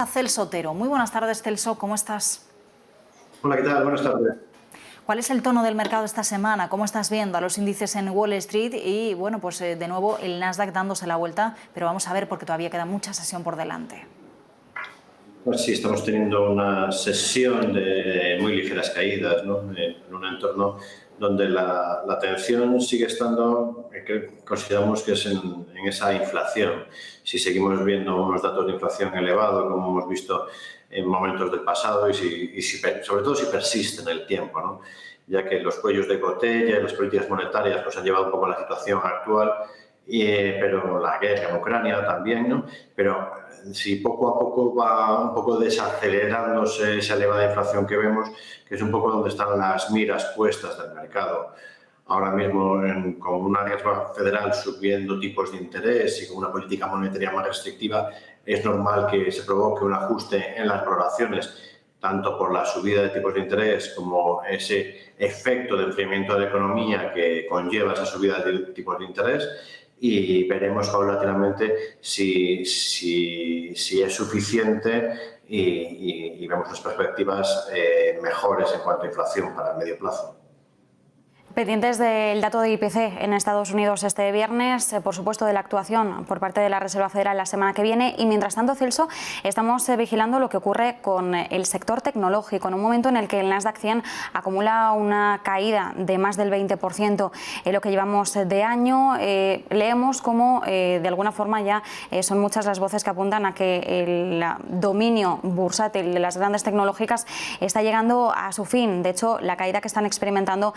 Celso Otero. Muy buenas tardes, Celso, ¿cómo estás? Hola, ¿qué tal? Buenas tardes. ¿Cuál es el tono del mercado esta semana? ¿Cómo estás viendo a los índices en Wall Street? Y bueno, pues de nuevo el Nasdaq dándose la vuelta, pero vamos a ver porque todavía queda mucha sesión por delante. Pues sí, estamos teniendo una sesión de muy ligeras caídas, ¿no? En un entorno donde la tensión sigue estando, que consideramos que es en esa inflación. Si seguimos viendo unos datos de inflación elevados, como hemos visto en momentos del pasado, sobre todo si persiste en el tiempo, ¿no? Ya que los cuellos de botella y las políticas monetarias nos han llevado un poco a la situación actual, pero la guerra en Ucrania también, ¿no? Pero si poco a poco va un poco desacelerándose esa elevada inflación que vemos, que es un poco donde están las miras puestas del mercado. Ahora mismo, con una Reserva Federal subiendo tipos de interés y con una política monetaria más restrictiva, es normal que se provoque un ajuste en las valoraciones, tanto por la subida de tipos de interés como ese efecto de enfriamiento de la economía que conlleva esa subida de tipos de interés, y veremos paulatinamente si es suficiente y vemos las perspectivas mejores en cuanto a inflación para el medio plazo. Pendientes del dato de IPC en Estados Unidos este viernes, por supuesto de la actuación por parte de la Reserva Federal la semana que viene, y mientras tanto, Celso, estamos vigilando lo que ocurre con el sector tecnológico en un momento en el que el Nasdaq 100 acumula una caída de más del 20% en lo que llevamos de año. Leemos cómo de alguna forma ya son muchas las voces que apuntan a que el dominio bursátil de las grandes tecnológicas está llegando a su fin. De hecho, la caída que están experimentando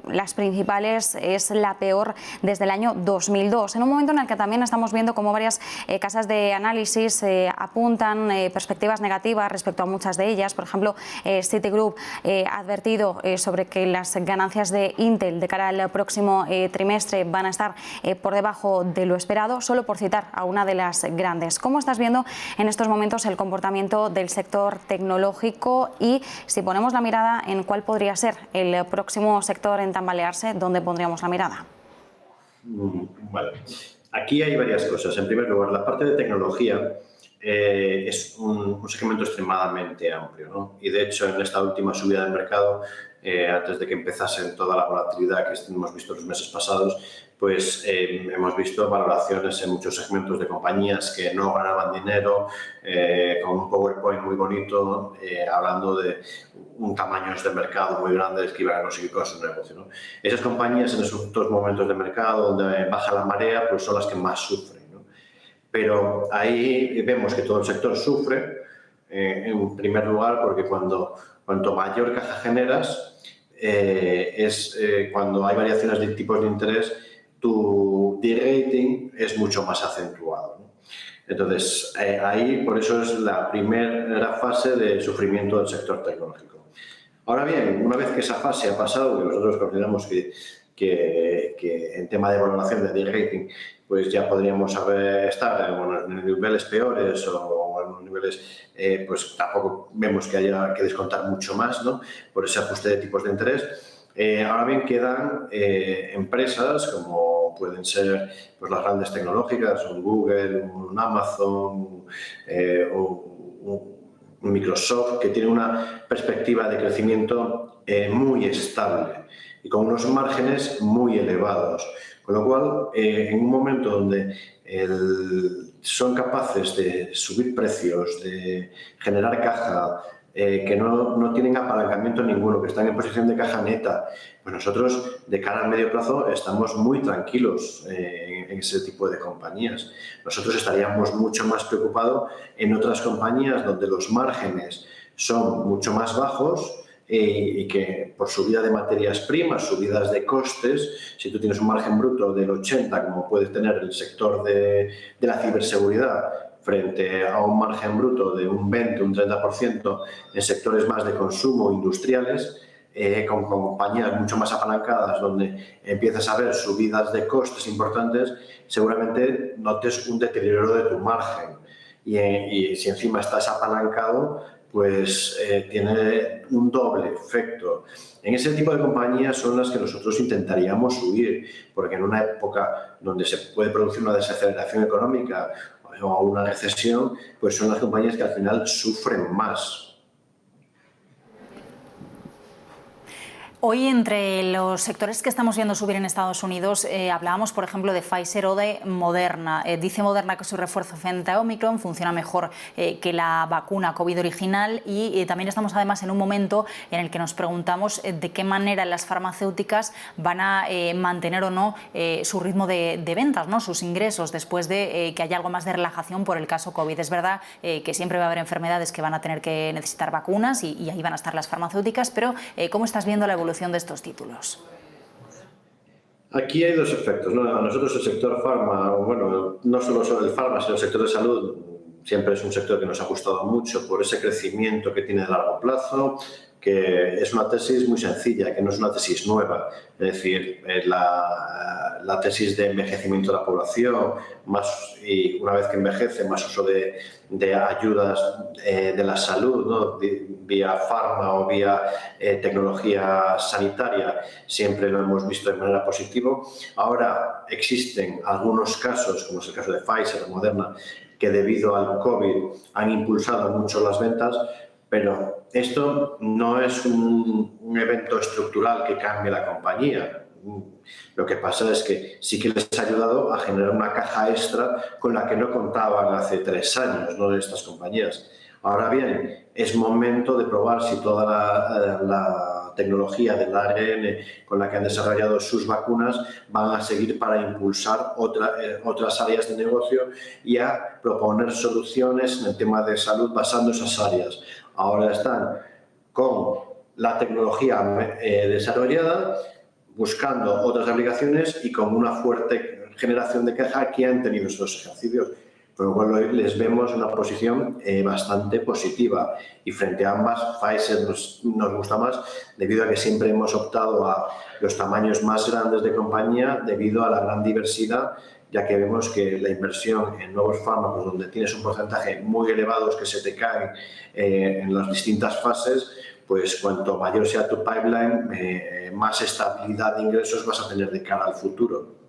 las principales es la peor desde el año 2002, en un momento en el que también estamos viendo cómo varias casas de análisis apuntan perspectivas negativas respecto a muchas de ellas. Por ejemplo, Citigroup ha advertido sobre que las ganancias de Intel de cara al próximo trimestre van a estar por debajo de lo esperado, solo por citar a una de las grandes. ¿Cómo estás viendo en estos momentos el comportamiento del sector tecnológico y si ponemos la mirada en cuál podría ser el próximo sector en tambalearse, dónde pondríamos la mirada? Vale. Aquí hay varias cosas. En primer lugar, la parte de tecnología es un segmento extremadamente amplio, ¿no? Y de hecho, en esta última subida del mercado, antes de que empezase toda la volatilidad que hemos visto los meses pasados, pues hemos visto valoraciones en muchos segmentos de compañías que no ganaban dinero, con un PowerPoint muy bonito, hablando de un tamaños de mercado muy grandes que iban a conseguir con su negocio, ¿no? Esas compañías en esos dos momentos de mercado donde baja la marea, pues son las que más sufren, ¿no? Pero ahí vemos que todo el sector sufre, en primer lugar, porque cuanto mayor caja generas, cuando hay variaciones de tipos de interés, tu de-rating es mucho más acentuado, ¿no? Entonces, ahí por eso es la primera fase de sufrimiento del sector tecnológico. Ahora bien, una vez que esa fase ha pasado, que nosotros consideramos que en tema de valoración de de-rating, pues ya podríamos estar en niveles peores o en niveles, pues tampoco vemos que haya que descontar mucho más, ¿no? Por ese ajuste de tipos de interés. Ahora bien, quedan empresas como pueden ser pues, las grandes tecnológicas, un Google, un Amazon, un Microsoft, que tiene una perspectiva de crecimiento muy estable y con unos márgenes muy elevados. Con lo cual, en un momento donde son capaces de subir precios, de generar caja, que no tienen apalancamiento ninguno, que están en posición de caja neta, pues nosotros de cara al medio plazo estamos muy tranquilos en ese tipo de compañías. Nosotros estaríamos mucho más preocupados en otras compañías donde los márgenes son mucho más bajos y que por subida de materias primas, subidas de costes, si tú tienes un margen bruto del 80, como puedes tener el sector de la ciberseguridad, frente a un margen bruto de un 20, un 30% en sectores más de consumo industriales, con compañías mucho más apalancadas, donde empiezas a ver subidas de costes importantes, seguramente notes un deterioro de tu margen. Y si encima estás apalancado, pues tiene un doble efecto. En ese tipo de compañías son las que nosotros intentaríamos huir, porque en una época donde se puede producir una desaceleración económica, o una recesión, pues son las compañías que al final sufren más. Hoy, entre los sectores que estamos viendo subir en Estados Unidos, hablábamos, por ejemplo, de Pfizer o de Moderna. Dice Moderna que su refuerzo frente a Omicron funciona mejor que la vacuna COVID original y también estamos además en un momento en el que nos preguntamos de qué manera las farmacéuticas van a mantener o no su ritmo de ventas, ¿no? Sus ingresos, después de que haya algo más de relajación por el caso COVID. Es verdad que siempre va a haber enfermedades que van a tener que necesitar vacunas y ahí van a estar las farmacéuticas, pero ¿cómo estás viendo la evolución de estos títulos? Aquí hay dos efectos, ¿no? A nosotros el sector farma, bueno, no solo el farma, sino el sector de salud, siempre es un sector que nos ha gustado mucho por ese crecimiento que tiene de largo plazo, que es una tesis muy sencilla, que no es una tesis nueva. Es decir, la tesis de envejecimiento de la población, y una vez que envejece, más uso de ayudas de la salud, ¿no? Vía farma o vía tecnología sanitaria, siempre lo hemos visto de manera positiva. Ahora existen algunos casos, como es el caso de Pfizer o Moderna, que debido al COVID han impulsado mucho las ventas, pero esto no es un evento estructural que cambie la compañía. Lo que pasa es que sí que les ha ayudado a generar una caja extra con la que no contaban hace 3 años, ¿no?, de estas compañías. Ahora bien, es momento de probar si toda la tecnología del ARN con la que han desarrollado sus vacunas van a seguir para impulsar otras áreas de negocio y a proponer soluciones en el tema de salud basando esas áreas. Ahora están con la tecnología desarrollada, buscando otras aplicaciones y con una fuerte generación de caja que han tenido esos ejercicios. Por lo cual les vemos una posición bastante positiva y frente a ambas, Pfizer nos gusta más debido a que siempre hemos optado a los tamaños más grandes de compañía debido a la gran diversidad, ya que vemos que la inversión en nuevos fármacos, donde tienes un porcentaje muy elevado que se te caen en las distintas fases, pues cuanto mayor sea tu pipeline, más estabilidad de ingresos vas a tener de cara al futuro.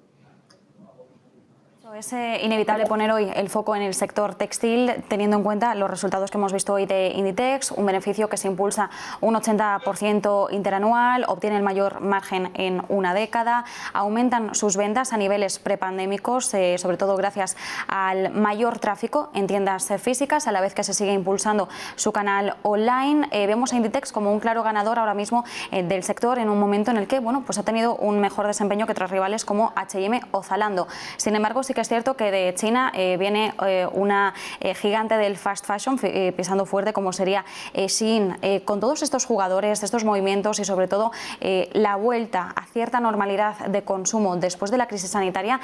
Es inevitable poner hoy el foco en el sector textil, teniendo en cuenta los resultados que hemos visto hoy de Inditex, un beneficio que se impulsa un 80% interanual, obtiene el mayor margen en una década, aumentan sus ventas a niveles prepandémicos, sobre todo gracias al mayor tráfico en tiendas físicas, a la vez que se sigue impulsando su canal online. Vemos a Inditex como un claro ganador ahora mismo del sector en un momento en el que, bueno, pues ha tenido un mejor desempeño que otros rivales como H&M o Zalando. Sin embargo, sí que es cierto que de China viene una gigante del fast fashion pisando fuerte como sería Shein. Con todos estos jugadores, estos movimientos y sobre todo la vuelta a cierta normalidad de consumo después de la crisis sanitaria,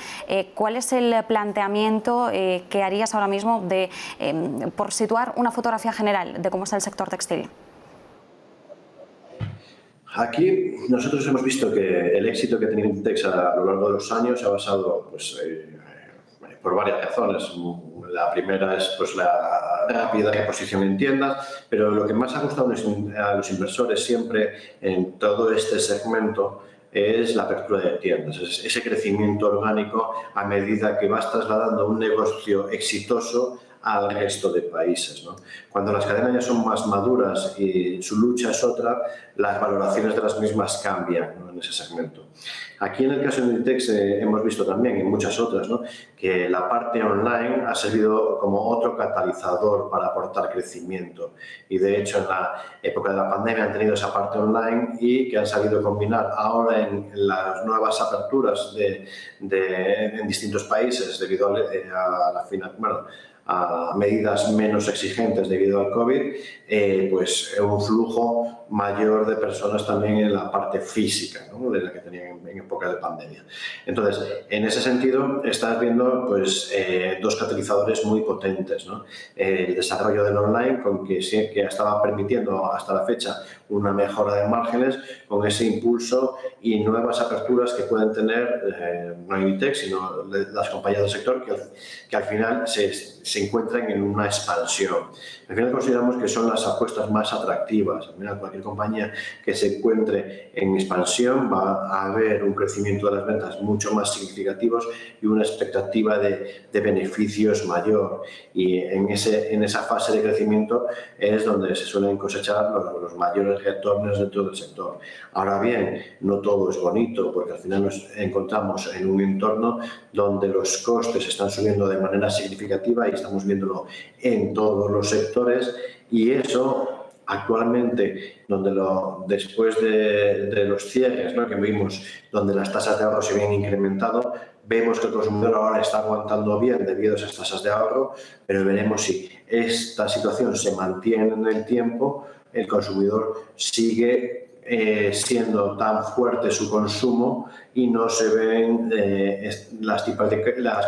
¿cuál es el planteamiento que harías ahora mismo por situar una fotografía general de cómo está el sector textil? Aquí nosotros hemos visto que el éxito que ha tenido Inditex a lo largo de los años se ha basado por varias razones. La primera es pues, la rápida reposición en tiendas, pero lo que más ha gustado a los inversores siempre en todo este segmento es la apertura de tiendas, es ese crecimiento orgánico a medida que vas trasladando un negocio exitoso al resto de países, ¿no? Cuando las cadenas ya son más maduras y su lucha es otra, las valoraciones de las mismas cambian, ¿no?, en ese segmento. Aquí en el caso de Inditex hemos visto también, y muchas otras, ¿no?, que la parte online ha servido como otro catalizador para aportar crecimiento. Y de hecho en la época de la pandemia han tenido esa parte online y que han sabido combinar ahora en las nuevas aperturas en distintos países debido a medidas menos exigentes debido al COVID, pues un flujo mayor de personas también en la parte física, ¿no?, de la que tenían en época de pandemia. Entonces, en ese sentido, estás viendo pues, dos catalizadores muy potentes, ¿no? El desarrollo del online, que estaba permitiendo hasta la fecha una mejora de márgenes, con ese impulso y nuevas aperturas que pueden tener no Inditex, sino las compañías del sector, que al final se se encuentran en una expansión. Al final consideramos que son las apuestas más atractivas. Al final, cualquier compañía que se encuentre en expansión va a haber un crecimiento de las ventas mucho más significativos y una expectativa de beneficios mayor. Y en esa fase de crecimiento es donde se suelen cosechar los mayores retornos dentro del sector. Ahora bien, no todo es bonito, porque al final nos encontramos en un entorno donde los costes están subiendo de manera significativa y estamos viéndolo en todos los sectores, y eso actualmente, después de los cierres, ¿no?, que vimos, donde las tasas de ahorro se habían incrementado, vemos que el consumidor ahora está aguantando bien debido a esas tasas de ahorro, pero veremos si esta situación se mantiene en el tiempo, el consumidor sigue siendo tan fuerte su consumo y no se ven las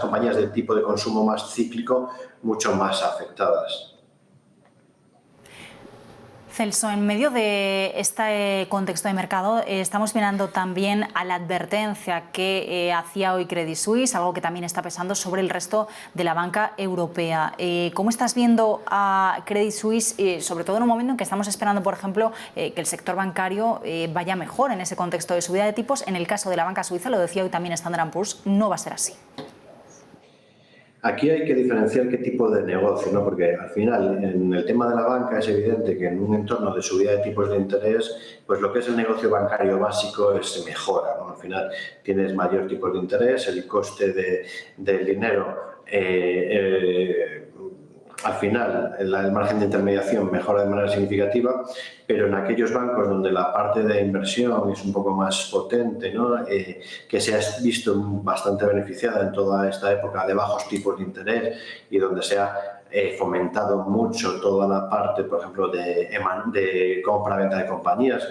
compañías de tipo de consumo más cíclico mucho más afectadas. Celso, en medio de este contexto de mercado, estamos mirando también a la advertencia que hacía hoy Credit Suisse, algo que también está pesando sobre el resto de la banca europea. ¿Cómo estás viendo a Credit Suisse, sobre todo en un momento en que estamos esperando, por ejemplo, que el sector bancario vaya mejor en ese contexto de subida de tipos? En el caso de la banca suiza, lo decía hoy también Standard & Poor's, no va a ser así. Aquí hay que diferenciar qué tipo de negocio, ¿no? Porque al final, en el tema de la banca, es evidente que en un entorno de subida de tipos de interés, pues lo que es el negocio bancario básico se mejora, ¿no? Al final tienes mayor tipo de interés, el coste del dinero, al final el margen de intermediación mejora de manera significativa, pero en aquellos bancos donde la parte de inversión es un poco más potente, ¿no?, que se ha visto bastante beneficiada en toda esta época de bajos tipos de interés y donde se ha fomentado mucho toda la parte, por ejemplo, de compra-venta de compañías,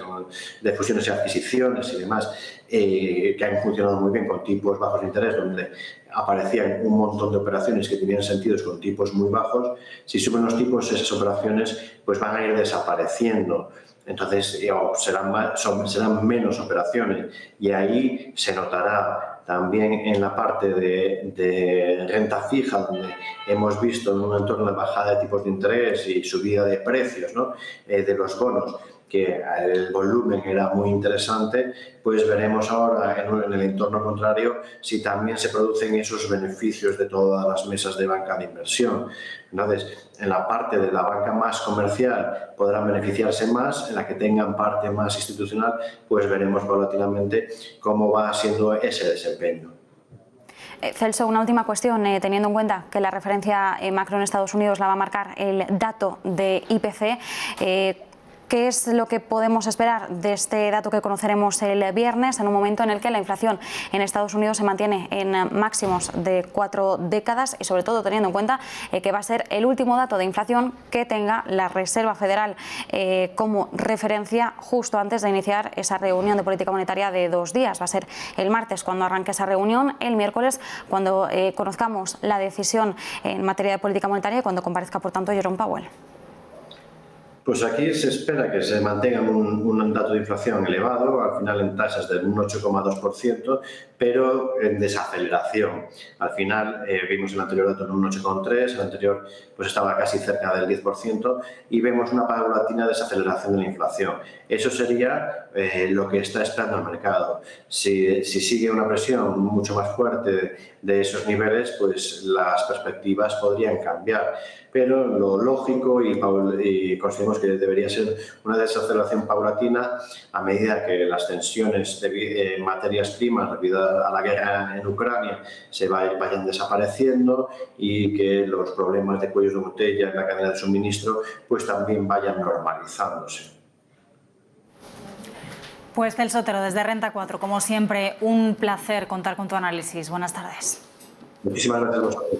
de fusiones y adquisiciones y demás, que han funcionado muy bien con tipos bajos de interés, donde aparecían un montón de operaciones que tenían sentidos con tipos muy bajos. Si suben los tipos, esas operaciones pues van a ir desapareciendo. Entonces serán menos operaciones y ahí se notará también en la parte de renta fija, donde hemos visto en un entorno de bajada de tipos de interés y subida de precios, ¿no?, de los bonos, que el volumen era muy interesante, pues veremos ahora en el entorno contrario si también se producen esos beneficios de todas las mesas de banca de inversión. Entonces, en la parte de la banca más comercial podrán beneficiarse más, en la que tengan parte más institucional, pues veremos paulatinamente cómo va siendo ese desempeño. Celso, una última cuestión, teniendo en cuenta que la referencia macro en Estados Unidos la va a marcar el dato de IPC, ¿qué es lo que podemos esperar de este dato que conoceremos el viernes, en un momento en el que la inflación en Estados Unidos se mantiene en máximos de 4 décadas y sobre todo teniendo en cuenta que va a ser el último dato de inflación que tenga la Reserva Federal como referencia justo antes de iniciar esa reunión de política monetaria de 2 días? Va a ser el martes cuando arranque esa reunión, el miércoles cuando conozcamos la decisión en materia de política monetaria y cuando comparezca, por tanto, Jerome Powell. Pues aquí se espera que se mantenga un dato de inflación elevado, al final en tasas de un 8,2%, pero en desaceleración. Al final vimos el anterior dato en un 8,3%, el anterior pues estaba casi cerca del 10% y vemos una paulatina desaceleración de la inflación. Eso sería lo que está esperando el mercado. Si sigue una presión mucho más fuerte de esos niveles, pues las perspectivas podrían cambiar. Pero lo lógico y consideramos que debería ser una desaceleración paulatina a medida que las tensiones de materias primas debido a la guerra en Ucrania vayan desapareciendo y que los problemas de cuellos de botella en la cadena de suministro pues también vayan normalizándose. Pues Celso Otero, desde Renta 4, como siempre, un placer contar con tu análisis. Buenas tardes. Muchísimas gracias a vosotros.